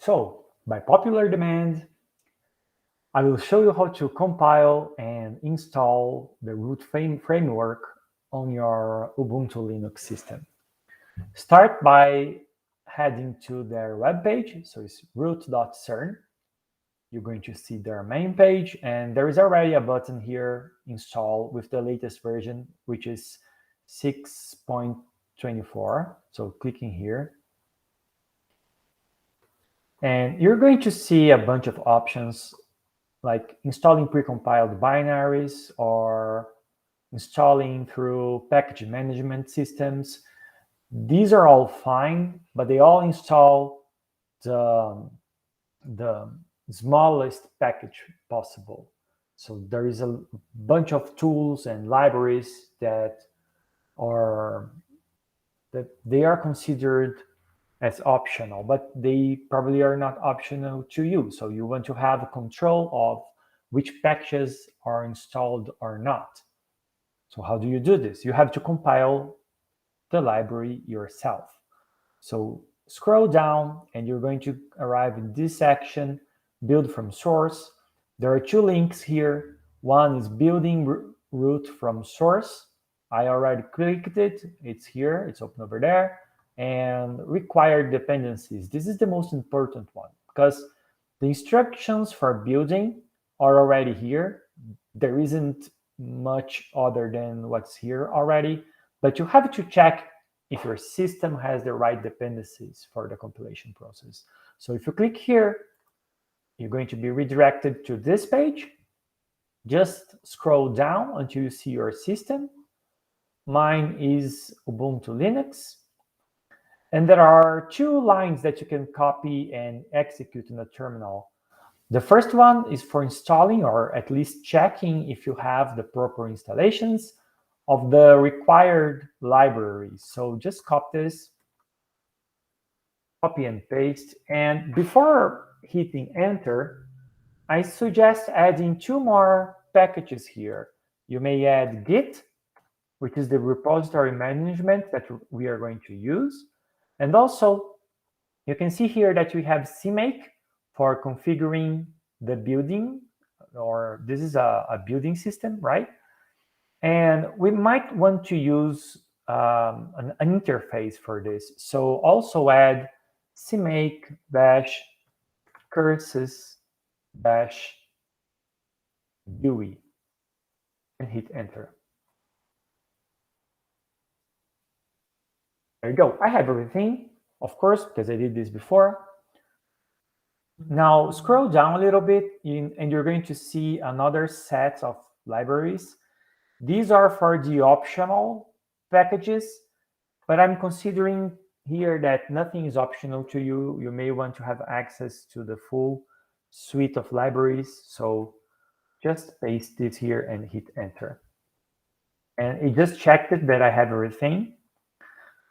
So, by popular demand, I will show you how to compile and install the root framework on your Ubuntu Linux system. Start by heading to their webpage, so it's root.cern. You're going to see their main page, and there is already a button here, install, with the latest version, which is 6.24. So clicking here. And you're going to see a bunch of options like installing precompiled binaries or installing through package management systems. These are all fine, but they all install the smallest package possible. So there is a bunch of tools and libraries that they are considered as optional, but they probably are not optional to you. So you want to have control of which packages are installed or not. So how do you do this? You have to compile the library yourself. So scroll down and you're going to arrive in this section, build from source. There are two links here. One is building root from source. I already clicked it. It's here. It's open over there. And required dependencies. This is the most important one because the instructions for building are already here. There isn't much other than what's here already, but you have to check if your system has the right dependencies for the compilation process. So if you click here, you're going to be redirected to this page. Just scroll down until you see your system. Mine is Ubuntu Linux. And there are two lines that you can copy and execute in the terminal. The first one is for installing, or at least checking if you have the proper installations of the required libraries. So just copy this, copy and paste. And before hitting enter, I suggest adding two more packages here. You may add Git, which is the repository management that we are going to use. And also, you can see here that we have Cmake for configuring the building, or this is a building system, right? And we might want to use an interface for this. So also add Cmake -curses -GUI and hit enter. There you go. I have everything, of course, because I did this before. Now scroll down a little bit and you're going to see another set of libraries. These are for the optional packages, but I'm considering here that nothing is optional to you. You may want to have access to the full suite of libraries. So just paste this here and hit enter. And it just checked it that I have everything.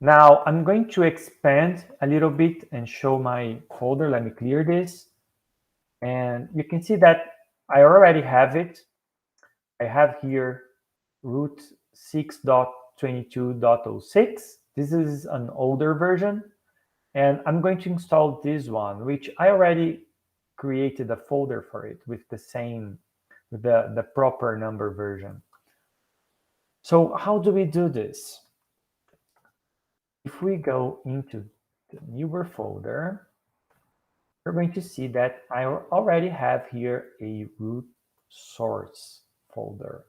Now I'm going to expand a little bit and show my folder. Let me clear this. And you can see that I already have it. I have here root 6.22.06. This is an older version. And I'm going to install this one, which I already created a folder for it with the same, with the proper number version. So how do we do this? If we go into the newer folder, we're going to see that I already have here a root source folder,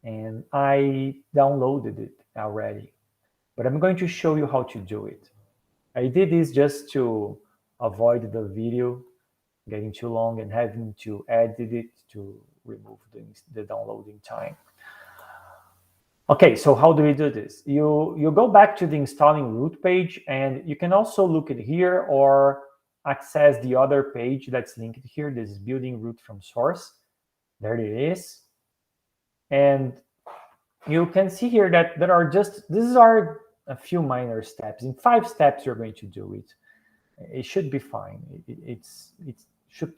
and I downloaded it already. But I'm going to show you how to do it. I did this just to avoid the video getting too long and having to edit it to remove the downloading time. Okay, so how do we do this? You go back to the installing root page, and you can also look at here or access the other page that's linked here. This is building root from source. There it is. And you can see here that there are these are a few minor steps. In 5 steps, you're going to do it. It should be fine. It's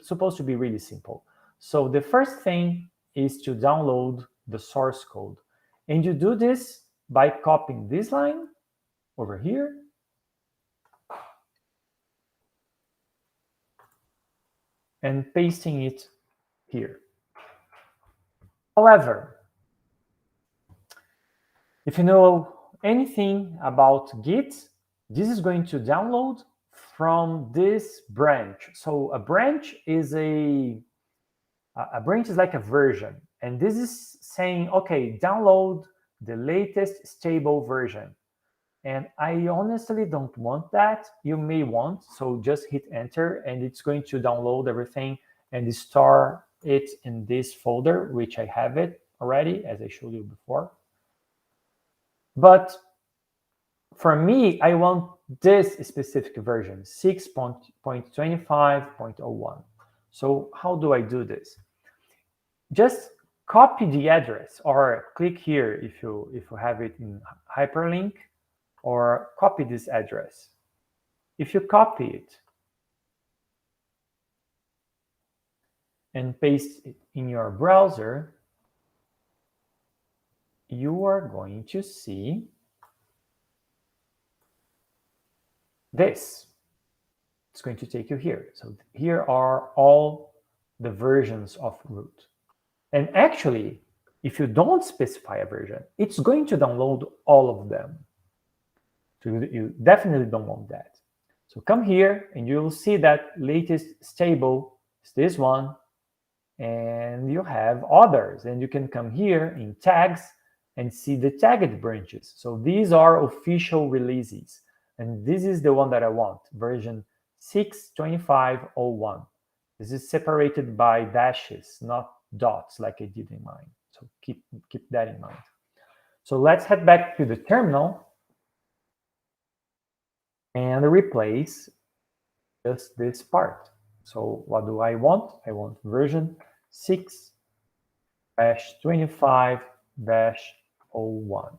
supposed to be really simple. So the first thing is to download the source code. And you do this by copying this line over here. and pasting it here. However, if you know anything about Git, this is going to download from this branch. So a branch is like a version, and this is saying, okay, download the latest stable version. And I honestly don't want that. You may want, so just hit enter and it's going to download everything and store it in this folder, which I have it already, as I showed you before. But for me, I want this specific version, 6.25.01. So how do I do this? Just copy the address or click here if you have it in hyperlink, or copy this address. If you copy it and paste it in your browser, you are going to see this. It's going to take you here. So here are all the versions of root. And actually, if you don't specify a version, it's going to download all of them. So you definitely don't want that. So come here and you'll see that latest stable is this one, and you have others. And you can come here in tags and see the tagged branches. So these are official releases. And this is the one that I want, version 6.25.01. This is separated by dashes, not dots like I did in mine. So keep that in mind. So let's head back to the terminal and replace just this part. So what do I want? I want version 6-25-01.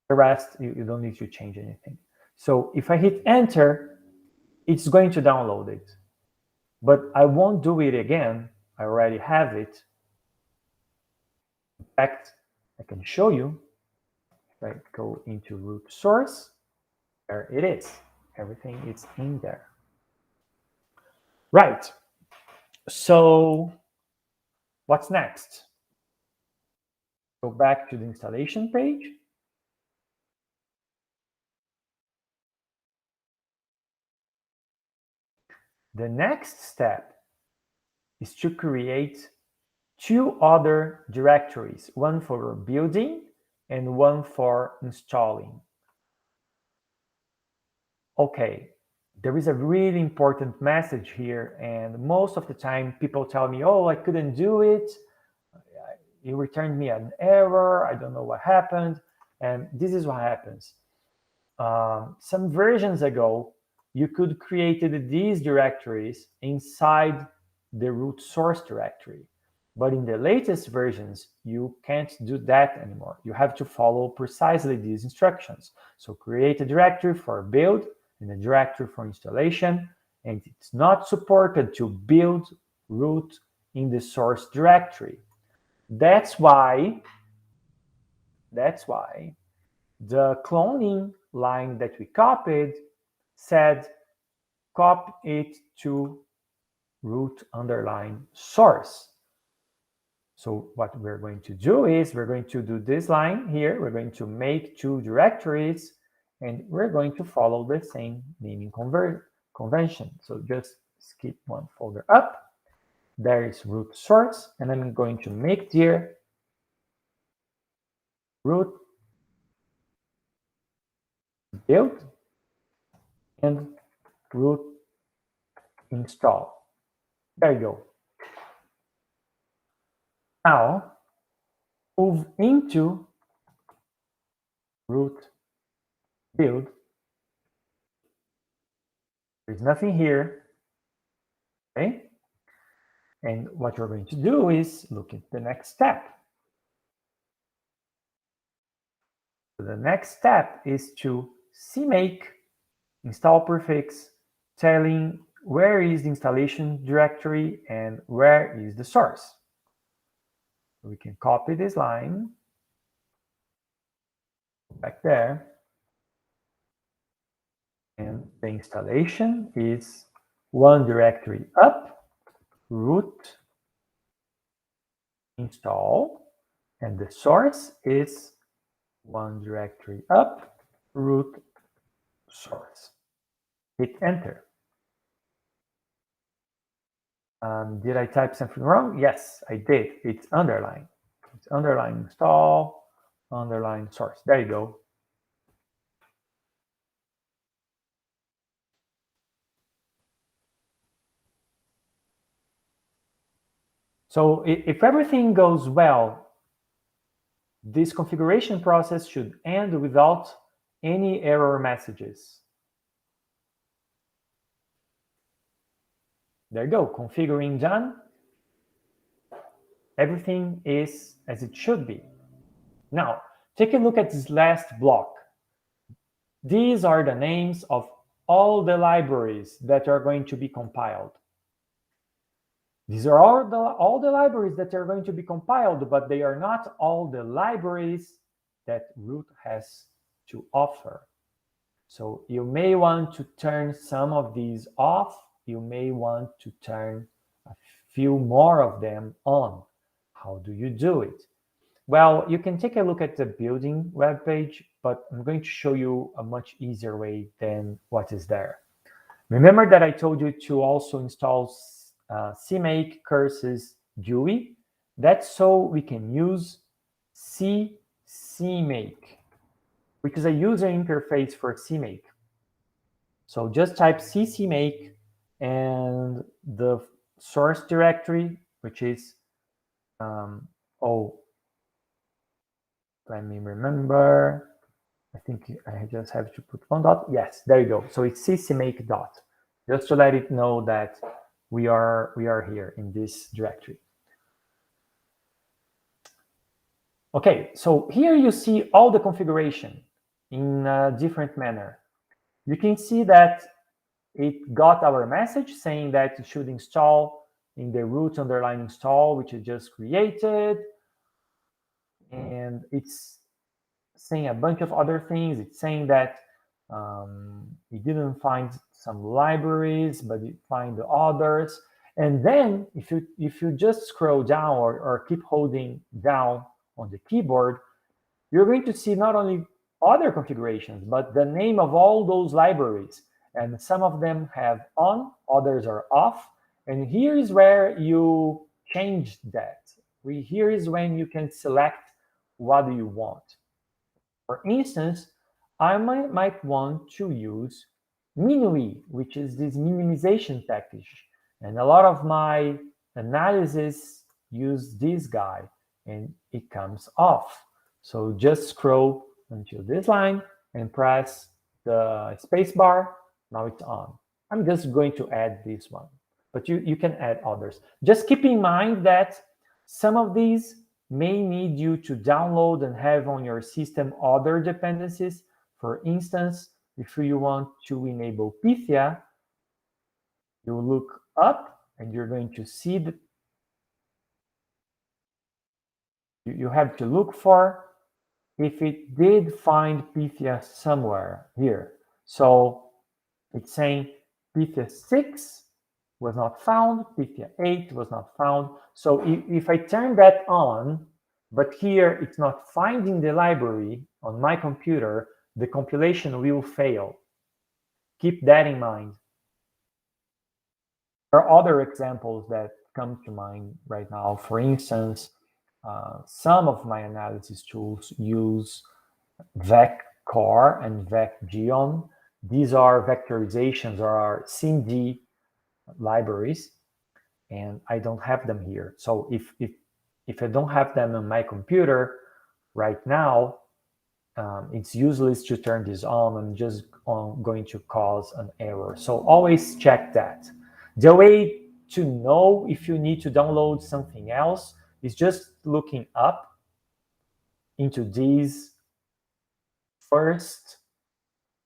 The rest, you don't need to change anything. So if I hit enter, it's going to download it. But I won't do it again. I already have it. In fact, I can show you. If I go into root source, there it is. Everything is in there. Right. So what's next? Go back to the installation page. The next step is to create two other directories, one for building and one for installing. Okay, there is a really important message here, and most of the time people tell me, oh, I couldn't do it. You returned me an error. I don't know what happened. And this is what happens. Some versions ago, you could create these directories inside the root source directory. But in the latest versions, you can't do that anymore. You have to follow precisely these instructions. So create a directory for build and a directory for installation. And it's not supported to build root in the source directory. That's why the cloning line that we copied said copy it to root_source. So what we're going to do is we're going to do this line here. We're going to make two directories, and we're going to follow the same naming convention. So just skip one folder up. There is root source, and I'm going to make here root build and root install. There you go. Now move into root build. There's nothing here. Okay. And what you're going to do is look at the next step. So the next step is to Cmake install prefix, telling where is the installation directory and where is the source. We can copy this line back there, and the installation is one directory up, root install, and the source is one directory up, root source. Hit enter. Did I type something wrong? Yes, I did. It's underline. It's underline install, underline source. There you go. So if everything goes well, this configuration process should end without any error messages. There you go, configuring done. Everything is as it should be. Now, take a look at this last block. These are the names of all the libraries that are going to be compiled. These are all the libraries that are going to be compiled, but they are not all the libraries that root has to offer. So you may want to turn some of these off. You may want to turn a few more of them on. How do you do it? Well, you can take a look at the building webpage, but I'm going to show you a much easier way than what is there. Remember that I told you to also install Cmake curses GUI. That's so we can use Cmake, which is a user interface for Cmake. So just type Cmake and the source directory, which is, let me remember. I think I just have to put one dot. Yes, there you go. So it's Cmake dot, just to let it know that we are here in this directory. Okay, so here you see all the configuration in a different manner. You can see that it got our message saying that it should install in the root underline install, which is just created. And it's saying a bunch of other things. It's saying that it didn't find some libraries, but it find the others. And then if you just scroll down or keep holding down on the keyboard, you're going to see not only other configurations, but the name of all those libraries. And some of them have on, others are off. And here is where you change that. Here is when you can select what do you want. For instance, I might want to use Minui, which is this minimization package. And a lot of my analysis use this guy, and it comes off. So just scroll until this line and press the space bar. Now it's on. I'm just going to add this one, but you can add others. Just keep in mind that some of these may need you to download and have on your system other dependencies. For instance, if you want to enable Pythia, you look up and you're going to see that you have to look for if it did find Pythia somewhere here. So it's saying Pythia 6 was not found, Pythia 8 was not found. So if I turn that on, but here it's not finding the library on my computer, the compilation will fail. Keep that in mind. There are other examples that come to mind right now. For instance, some of my analysis tools use vecchar and vecgeon. These are vectorizations or are SIMD libraries, and I don't have them here. So if I don't have them on my computer right now, it's useless to turn this on. I'm just going to cause an error. So always check that. The way to know if you need to download something else is just looking up into these first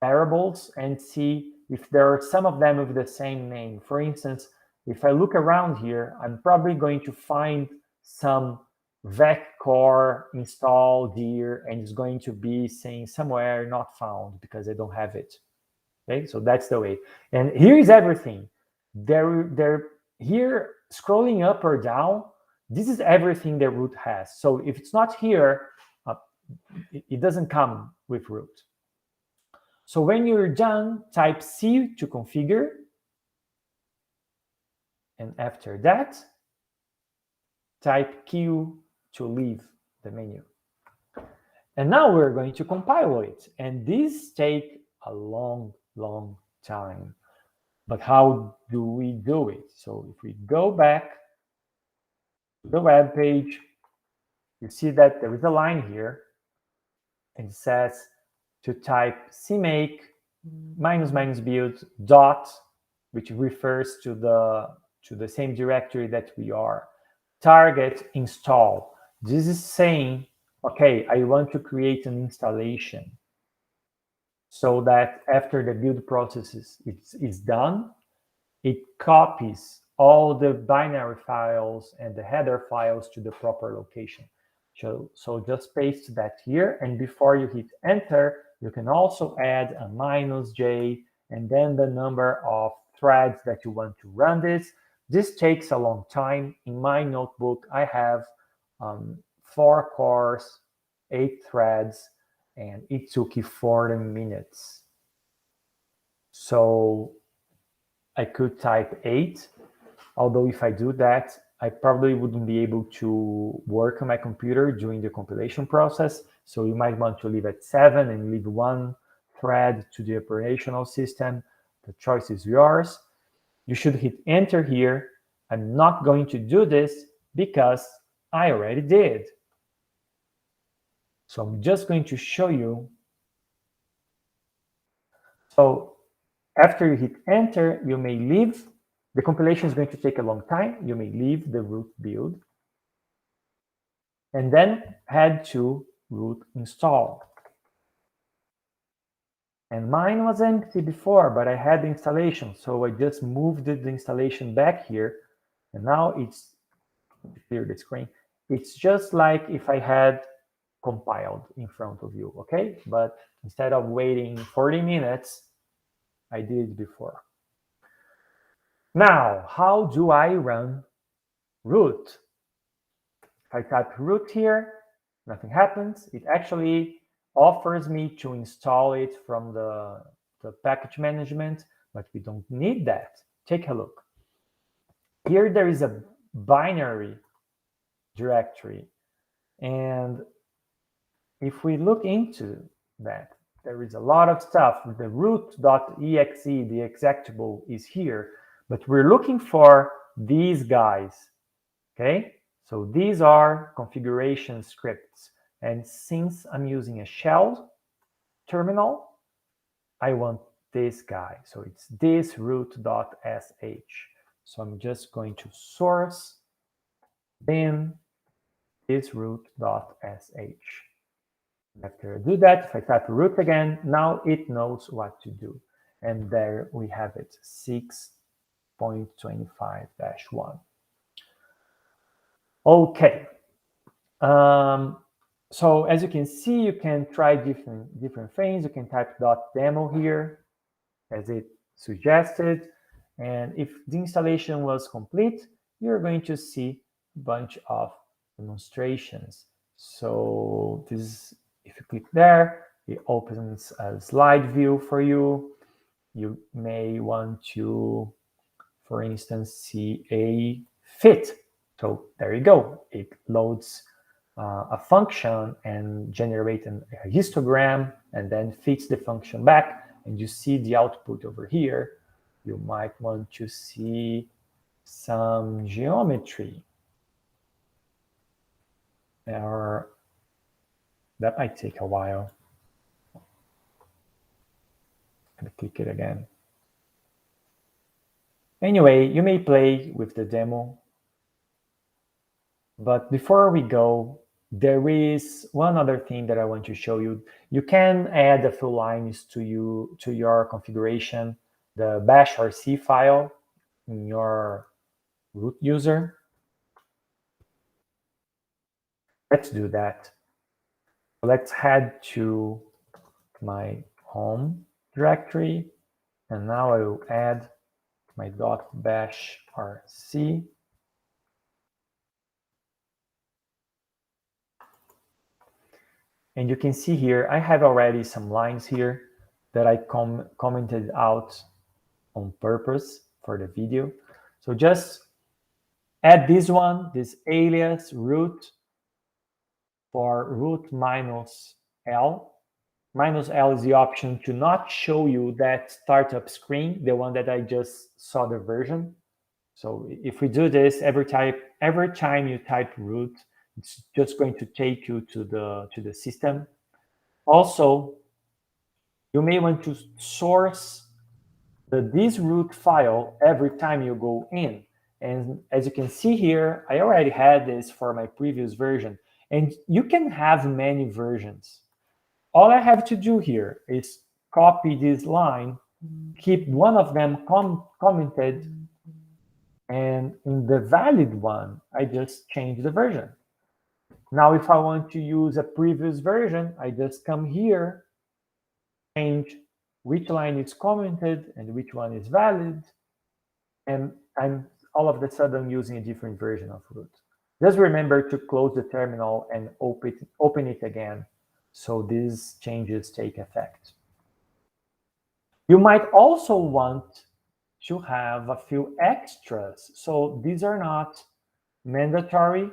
variables and see if there are some of them with the same name. For instance, if I look around here, I'm probably going to find some vecchar install dir, and it's going to be saying somewhere not found because I don't have it. Okay, so that's the way. And here is everything. Here, scrolling up or down, this is everything the root has. So if it's not here, it doesn't come with root. So when you're done, type C to configure. And after that, type Q to leave the menu. And now we're going to compile it. And this takes a long, long time. But how do we do it? So if we go back to the web page, you see that there is a line here. And it says to type cmake --build dot, which refers to the same directory that we are, target install. This is saying, okay, I want to create an installation so that after the build process is done, it copies all the binary files and the header files to the proper location. So just paste that here, and before you hit enter, you can also add a -j and then the number of threads that you want to run this. This takes a long time. In my notebook, I have 4 cores, 8 threads, and it took 40 minutes. So I could type 8, although if I do that, I probably wouldn't be able to work on my computer during the compilation process. So you might want to leave at 7 and leave 1 thread to the operational system. The choice is yours. You should hit enter here. I'm not going to do this because I already did. So I'm just going to show you. So after you hit enter, you may leave. The compilation is going to take a long time. You may leave the root build and then head to root install. And mine was empty before, but I had the installation. So I just moved the installation back here. And now it's clear the screen. It's just like if I had compiled in front of you, okay? But instead of waiting 40 minutes, I did it before. Now, how do I run root? If I type root here, nothing happens. It actually offers me to install it from the package management, but we don't need that. Take a look. Here there is a binary directory. And if we look into that, there is a lot of stuff. The root.exe, the executable, is here, but we're looking for these guys, okay? So these are configuration scripts. And since I'm using a shell terminal, I want this guy. So it's this root.sh. So I'm just going to source bin this root.sh. After I do that, if I type root again, now it knows what to do. And there we have it, 6.25-1. Okay. So as you can see, you can try different things. You can type .demo here, as it suggested. And if the installation was complete, you're going to see a bunch of demonstrations. So this, if you click there, it opens a slide view for you. You may want to, for instance, see a fit. So there you go. It loads a function and generates a histogram and then feeds the function back. And you see the output over here. You might want to see some geometry. Or that might take a while. And click it again. Anyway, you may play with the demo. But before we go, there is one other thing that I want to show you. You can add a few lines to your configuration, the bash rc file in your root user. Let's do that. Let's head to my home directory, and now I will add my .bash rc. And you can see here, I have already some lines here that I commented out on purpose for the video. So just add this one, this alias root for root minus L. Minus L is the option to not show you that startup screen, the one that I just saw the version. So if we do this, every time you type root, it's just going to take you to the system. Also, you may want to source this root file every time you go in. And as you can see here, I already had this for my previous version. And you can have many versions. All I have to do here is copy this line, keep one of them commented, and in the valid one, I just change the version. Now, if I want to use a previous version, I just come here, change which line is commented and which one is valid, and I'm all of a sudden using a different version of root. Just remember to close the terminal and open it again so these changes take effect. You might also want to have a few extras. So these are not mandatory,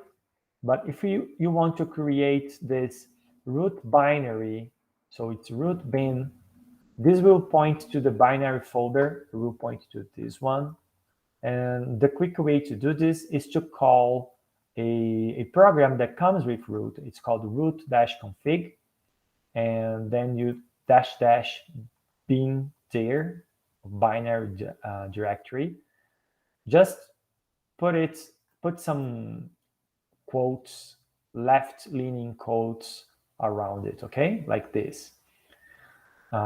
but if you want to create this root binary, so it's root bin, this will point to the binary folder, it will point to this one. And the quick way to do this is to call a program that comes with root. It's called root-config. And then you -- bin dir, binary directory. Just put some quotes, left-leaning quotes around it, okay? Like this.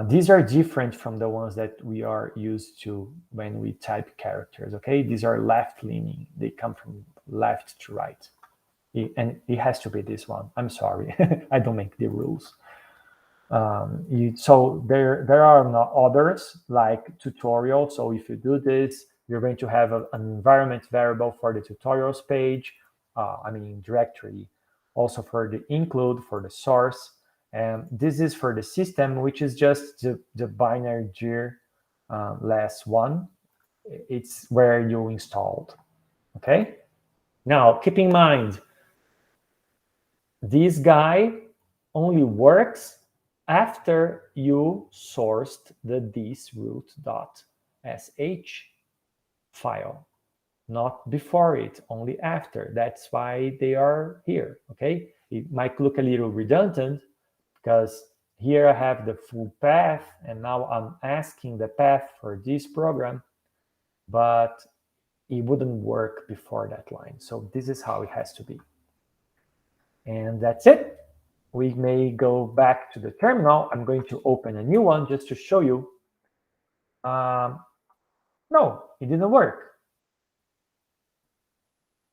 These are different from the ones that we are used to when we type characters, okay? These are left-leaning. They come from left to right. And it has to be this one. I'm sorry. I don't make the rules. So there are not others like tutorial. So if you do this, you're going to have an environment variable for the tutorials page, directory, also for the include for the source. And this is for the system, which is just the binary dir less one. It's where you installed, okay? Now, keep in mind, this guy only works after you sourced the thisroot.sh file, not before it, only after. That's why they are here, okay? It might look a little redundant because here I have the full path, and now I'm asking the path for this program, but it wouldn't work before that line. So this is how it has to be. And that's it. We may go back to the terminal. I'm going to open a new one just to show you. No, it didn't work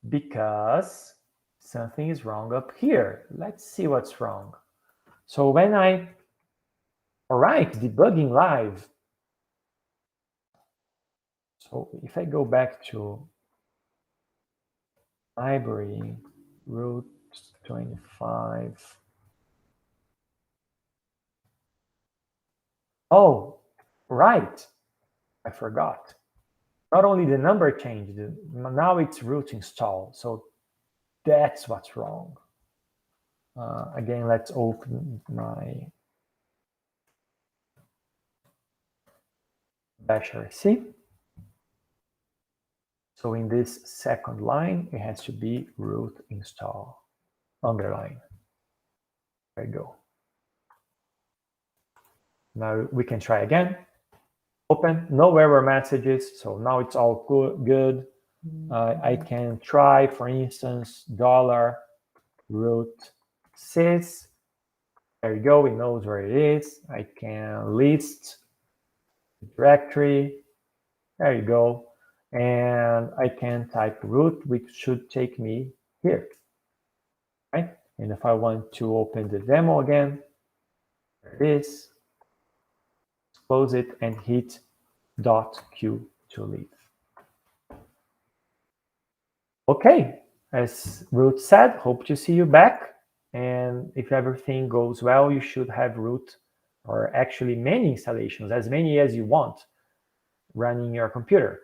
because something is wrong up here. Let's see what's wrong. So when all right, debugging live. So if I go back to library, root 25. Oh, right. I forgot. Not only the number changed, now it's root install. So that's what's wrong. Again, let's open my bash rc. So in this second line, it has to be root install, underline. There you go. Now we can try again. Open, no error messages. So now it's all good. I can try, for instance, $root sys. There you go. It knows where it is. I can list the directory. There you go. And I can type root, which should take me here. Right? And if I want to open the demo again, there it is. Close it and hit .q to leave. Okay, as Ruth said, hope to see you back. And if everything goes well, you should have root, or actually many installations, as many as you want, running your computer.